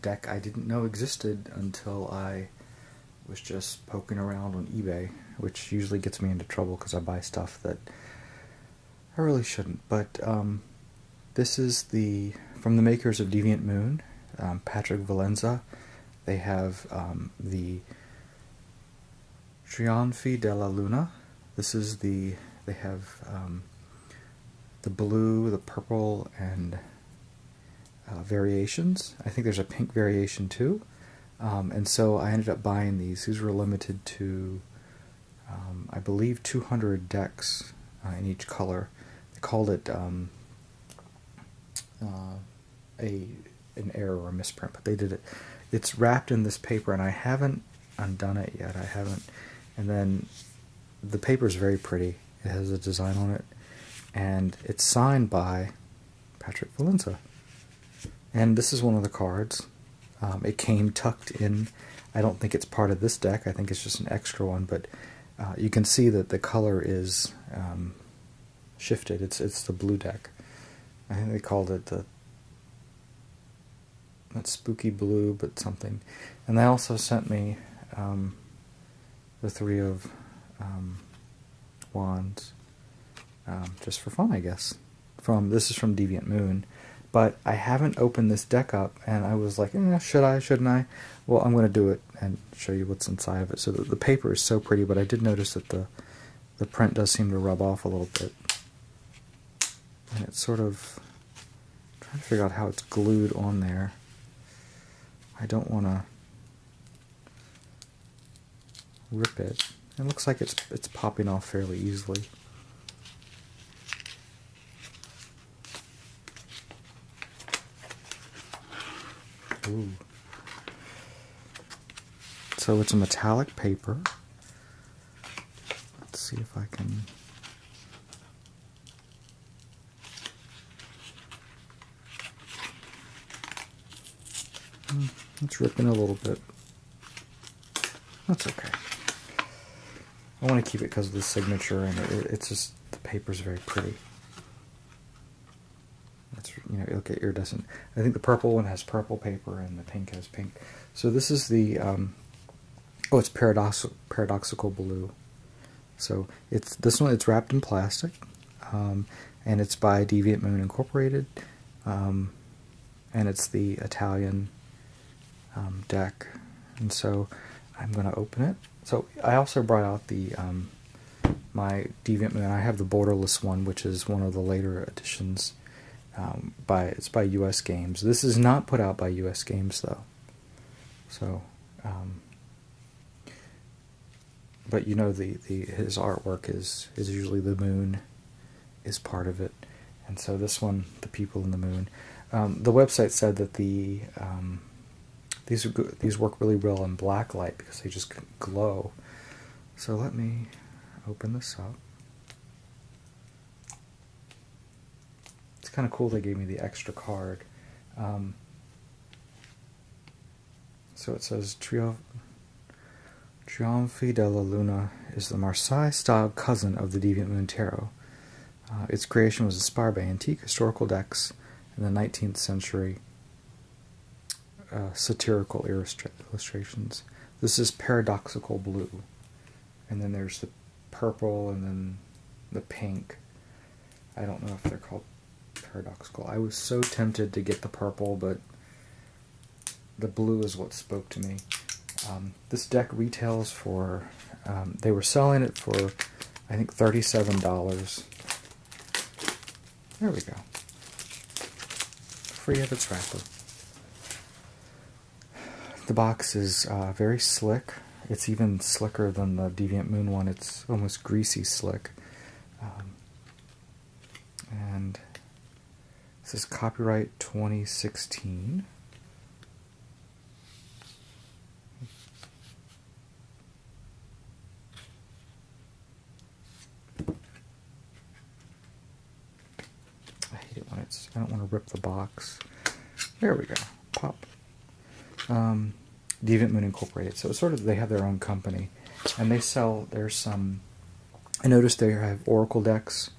deck I didn't know existed until I was just poking around on eBay, which usually gets me into trouble because I buy stuff that I really shouldn't. But this is from the makers of Deviant Moon, Patrick Valenza. They have the Trionfi della Luna. This is they have the blue, the purple, and variations. I think there's a pink variation too. And so I ended up buying these. These were limited to, I believe, 200 decks in each color. They called it an error or a misprint, but they did it. It's wrapped in this paper, and I haven't undone it yet. I haven't. And then the paper is very pretty. It has a design on it, and it's signed by Patrick Valenza. And this is one of the cards. It came tucked in. I don't think it's part of this deck. I think it's just an extra one, but you can see that the color is shifted. It's the blue deck. I think they called it not spooky blue, but something. And they also sent me the Three of Wands, just for fun, I guess. This is from Deviant Moon. But I haven't opened this deck up, and I was like, should I, shouldn't I? Well, I'm going to do it and show you what's inside of it. So the paper is so pretty, but I did notice that the print does seem to rub off a little bit. And it's sort of, I'm trying to figure out how it's glued on there. I don't want to rip it. It looks like it's popping off fairly easily. Ooh. So it's a metallic paper. Let's see if I can. It's ripping a little bit. That's okay. I want to keep it because of the signature, and it's just, the paper's very pretty. That's, look at iridescent. I think the purple one has purple paper and the pink has pink. So this is the it's paradoxical blue. So this one. It's wrapped in plastic, and it's by Deviant Moon Incorporated, and it's the Italian deck. And so I'm going to open it. So I also brought out the my Deviant Moon. I have the borderless one, which is one of the later editions. It's by U.S. Games. This is not put out by U.S. Games though. So, but his artwork is usually the moon is part of it, and so this one, the people in the moon. The website said that these work really well in black light because they just glow. So let me open this up. It's kind of cool they gave me the extra card. So it says Trionfi della Luna is the Marseille-style cousin of the Deviant Moon Tarot. Its creation was inspired by antique historical decks in the 19th century satirical illustrations. This is paradoxical blue. And then there's the purple and then the pink. I don't know if they're called paradoxical. I was so tempted to get the purple, but the blue is what spoke to me. This deck retails for, they were selling it for, I think, $37. There we go. Free of its wrapper. The box is very slick. It's even slicker than the Deviant Moon one. It's almost greasy slick. And this is copyright 2016. I hate it when I don't want to rip the box. There we go. Pop. Deviant Moon Incorporated. So it's sort of, they have their own company, and they sell, there's some, I noticed they have Oracle decks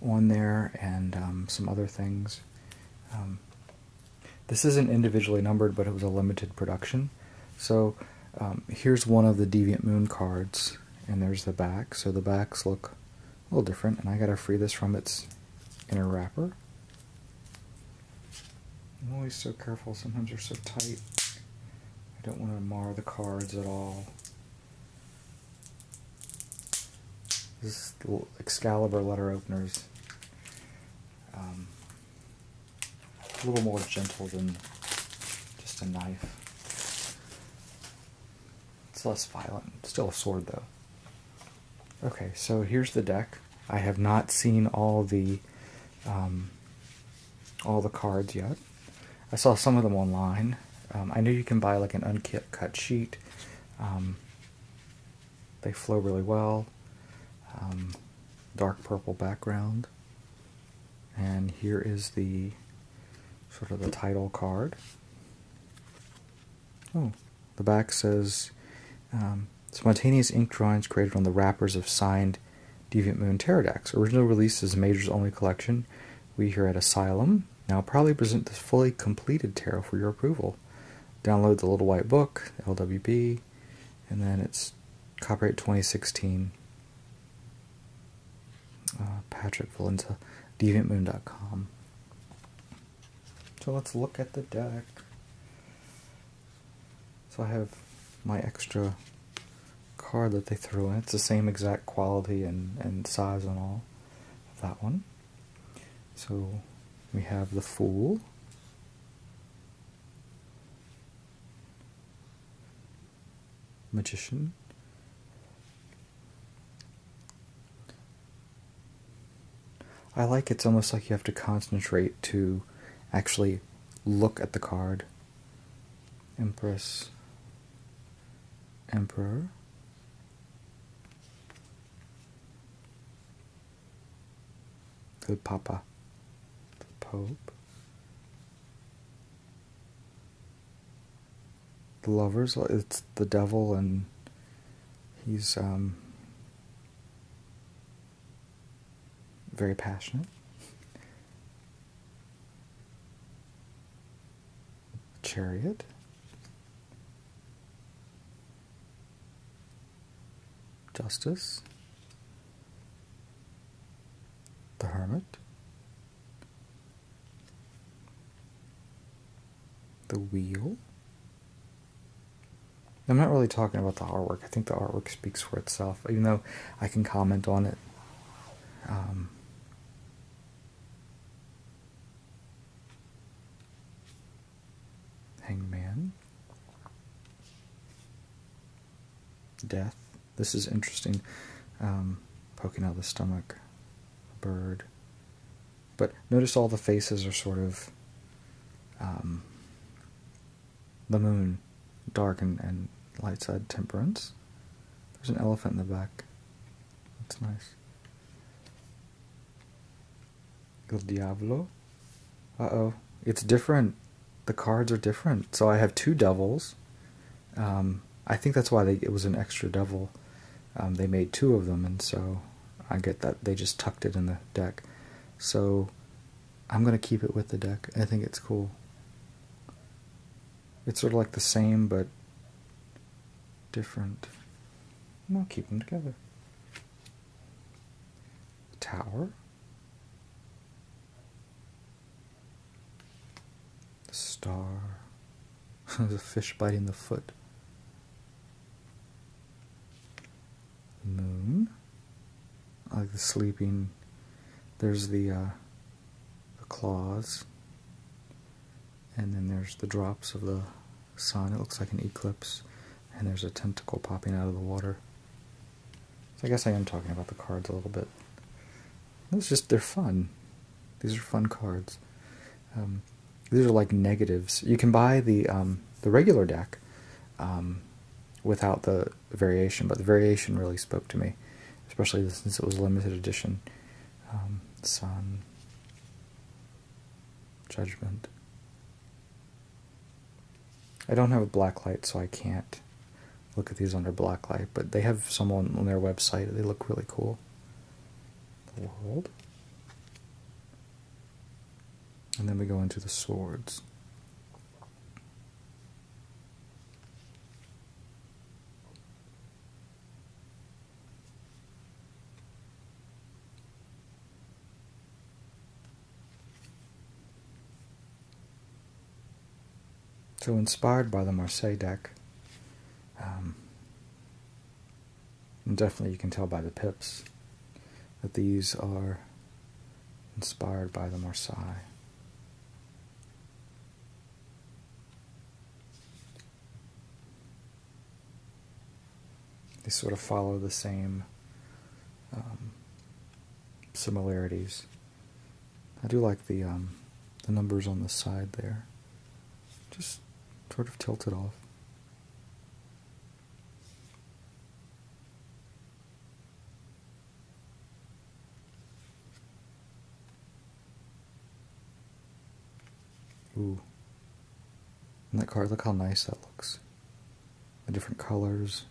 on there and some other things. This isn't individually numbered, but it was a limited production. So here's one of the Deviant Moon cards, and there's the back. So the backs look a little different, and I gotta free this from its inner wrapper. I'm always so careful, sometimes they're so tight. I don't want to mar the cards at all. This little Excalibur letter openers. A little more gentle than just a knife. It's less violent. Still a sword, though. Okay, so here's the deck. I have not seen all the cards yet. I saw some of them online. I know you can buy like an uncut sheet. They flow really well. Dark purple background. And here is the sort of the title card. Oh, the back says spontaneous ink drawings created on the wrappers of signed Deviant Moon tarot decks. Original release is a Majors Only collection. We here at Asylum now proudly present this fully completed tarot for your approval. Download the little white book, LWB, and then it's copyright 2016. Patrick Valenza, DeviantMoon.com. So let's look at the deck. So I have my extra card that they threw in. It's the same exact quality and size and all of that one. So we have the Fool, Magician, I like it's almost like you have to concentrate to actually look at the card. Empress, Emperor, the Papa, the Pope, the Lovers, it's the Devil, and he's very passionate. Chariot, Justice, the Hermit, the Wheel. I'm not really talking about the artwork. I think the artwork speaks for itself, even though I can comment on it. Hangman, Death. This is interesting. Poking out of the stomach, bird. But notice all the faces are sort of the moon, dark and light side. Temperance. There's an elephant in the back. That's nice. El Diablo. Uh-oh. It's different. The cards are different. So I have two devils. I think that's why it was an extra devil. They made two of them, and so I get that they just tucked it in the deck. So I'm going to keep it with the deck. I think it's cool. It's sort of like the same, but different. And I'll keep them together. Tower. Star. There's a fish biting the foot. Moon. I like the sleeping. There's the claws. And then there's the drops of the sun. It looks like an eclipse. And there's a tentacle popping out of the water. So I guess I am talking about the cards a little bit. It's just, they're fun. These are fun cards. These are like negatives. You can buy the regular deck without the variation, but the variation really spoke to me, especially since it was limited edition. Sun, Judgment. I don't have a black light, so I can't look at these under black light, but they have some on their website. They look really cool. The World. And then we go into the swords. So inspired by the Marseille deck, and definitely you can tell by the pips that these are inspired by the Marseille. They sort of follow the same similarities. I do like the numbers on the side there. Just sort of tilted off. Ooh. And that card, look how nice that looks. The different colors.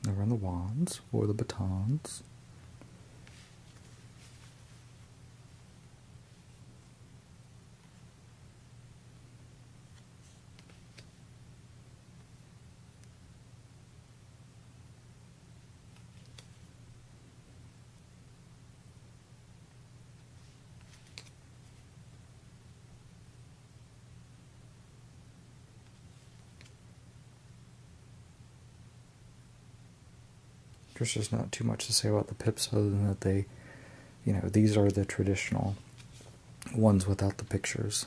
Now run the wands or the batons. There's just not too much to say about the pips other than that they, these are the traditional ones without the pictures.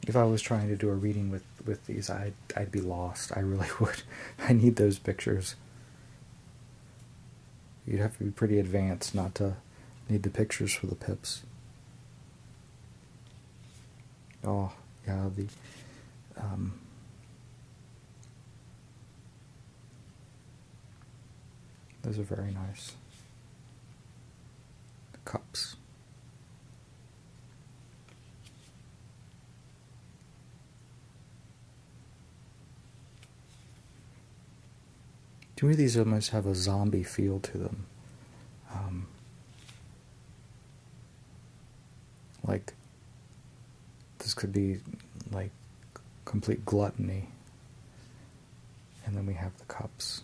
If I was trying to do a reading with these, I'd be lost. I really would. I need those pictures. You'd have to be pretty advanced not to need the pictures for the pips. Oh, yeah, those are very nice. The cups. To me, these almost have a zombie feel to them. Like, this could be like complete gluttony. And then we have the cups.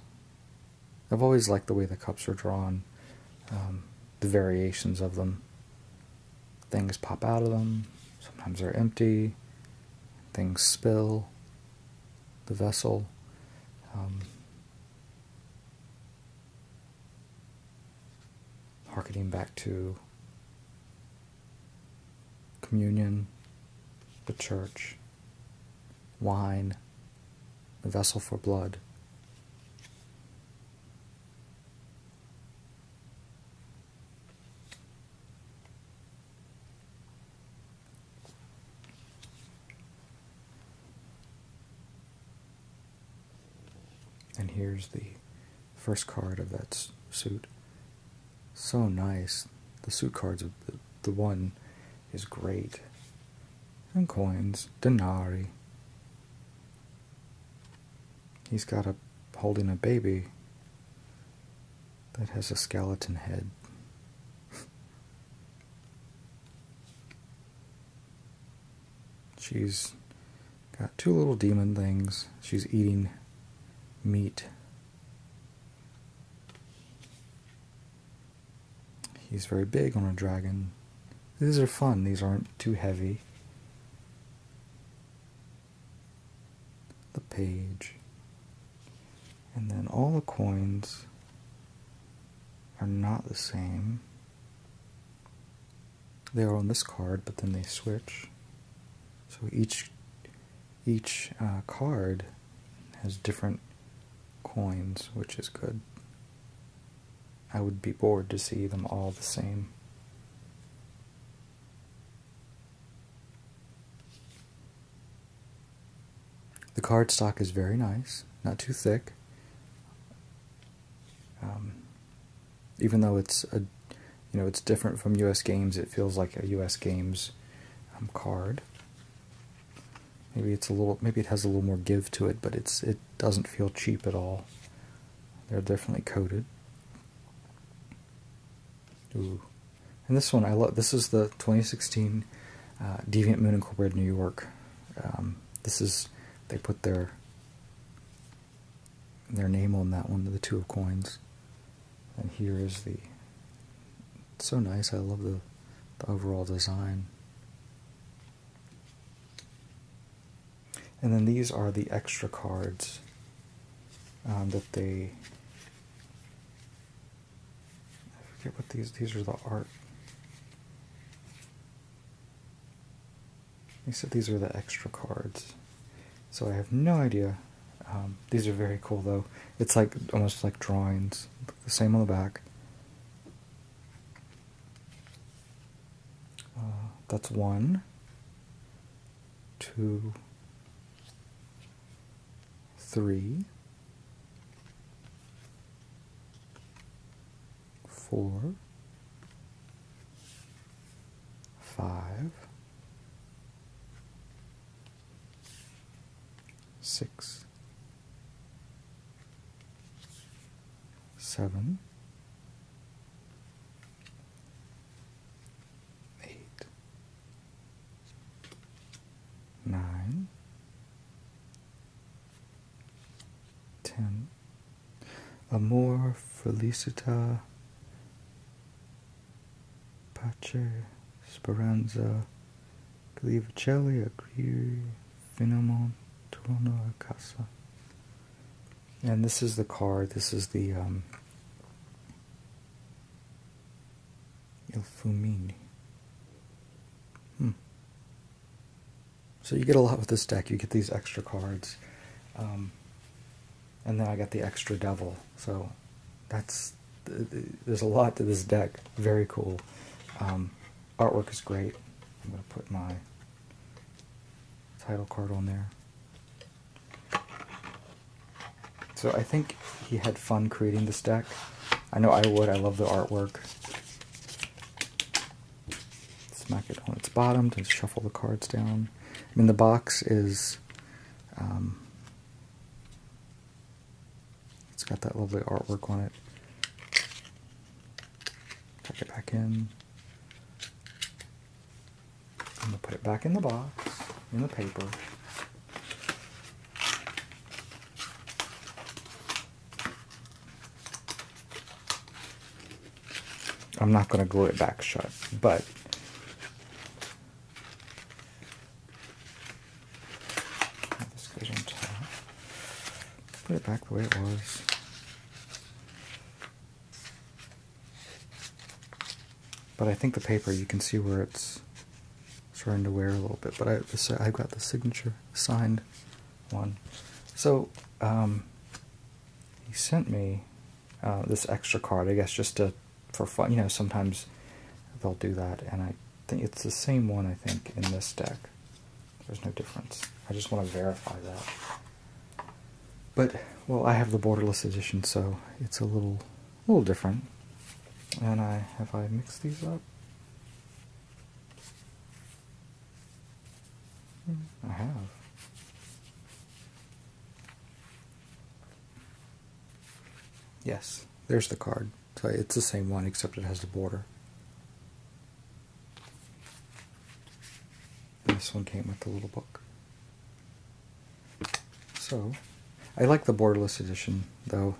I've always liked the way the cups are drawn, the variations of them. Things pop out of them, sometimes they're empty, things spill, the vessel. Harkening back to communion, the church, wine, the vessel for blood. And here's the first card of that suit. So nice. The suit cards, the one is great. And coins, denarii. He's got holding a baby that has a skeleton head. She's got two little demon things. She's eating meat. He's very big on a dragon. These are fun. These aren't too heavy. The page. And then all the coins are not the same. They are on this card, but then they switch. So each card has different coins, which is good. I would be bored to see them all the same. The cardstock is very nice, not too thick. Even though it's it's different from U.S. games, it feels like a U.S. games card. Maybe it has a little more give to it, but it doesn't feel cheap at all. They're definitely coated. Ooh. And this one I love. This is the 2016 Deviant Moon Incorporated New York. This is, they put their name on that one, the two of coins. And here is the, it's so nice. I love the overall design. And then these are the extra cards that they, I forget what these are, the art. They said these are the extra cards. So I have no idea. These are very cool though. It's like almost like drawings. The same on the back. That's 1, 2, 3, 4, 5, 6, 7, 8, 9, 10. Amor, felicita, pace, speranza, glivicelli, agri, finamon, trono a casa. And this is the card. This is the Il Fumini. So you get a lot with this deck. You get these extra cards. And then I got the extra devil. So that's, there's a lot to this deck. Very cool. Artwork is great. I'm going to put my title card on there. So I think he had fun creating this deck. I know I would. I love the artwork. Smack it on its bottom to shuffle the cards down. I mean, the box is, it's got that lovely artwork on it. Tuck it back in. I'm going to put it back in the box, in the paper. I'm not going to glue it back shut, but this goes on top. Put it back the way it was. But I think the paper, you can see where it's starting to wear a little bit. But I've got the signature signed one. So he sent me this extra card, I guess, just to, for fun. You know, sometimes they'll do that, and I think it's the same one, I think, in this deck. There's no difference. I just want to verify that. But, well, I have the borderless edition, so it's a little different. And have I mixed these up? I have. Yes, there's the card. So it's the same one, except it has the border. And this one came with the little book. So, I like the borderless edition, though.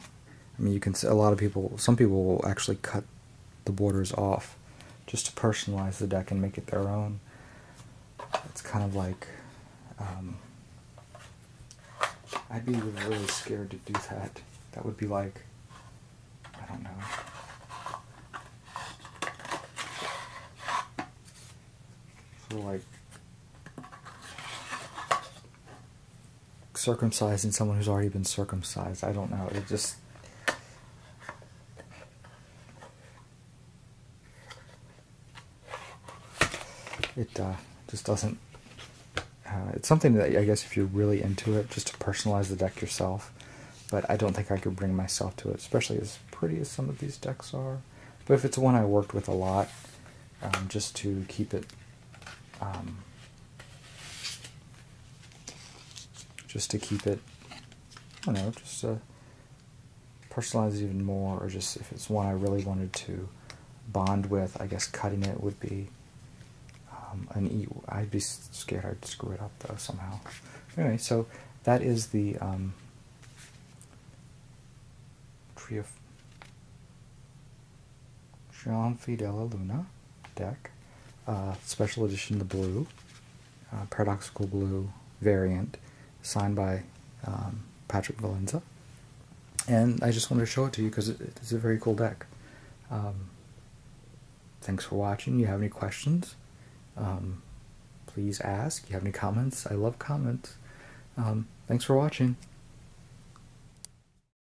I mean, you can see a lot of people, some people will actually cut the borders off just to personalize the deck and make it their own. It's kind of like, I'd be really scared to do that. That would be like, I don't know. Sort of like circumcising someone who's already been circumcised. I don't know. It just, just doesn't. It's something that I guess if you're really into it, just to personalize the deck yourself. But I don't think I could bring myself to it, especially as pretty as some of these decks are. But if it's one I worked with a lot, just to keep it, I don't know, just to personalize it even more, or just if it's one I really wanted to bond with, I guess cutting it would be an E. I'd be scared I'd screw it up though somehow. Anyway, so that is the Trionfi della Luna deck, special edition, the blue, paradoxical blue variant, signed by Patrick Valenza. And I just wanted to show it to you because it's a very cool deck. Thanks for watching. You have any questions? Please ask. You have any comments? I love comments. Thanks for watching.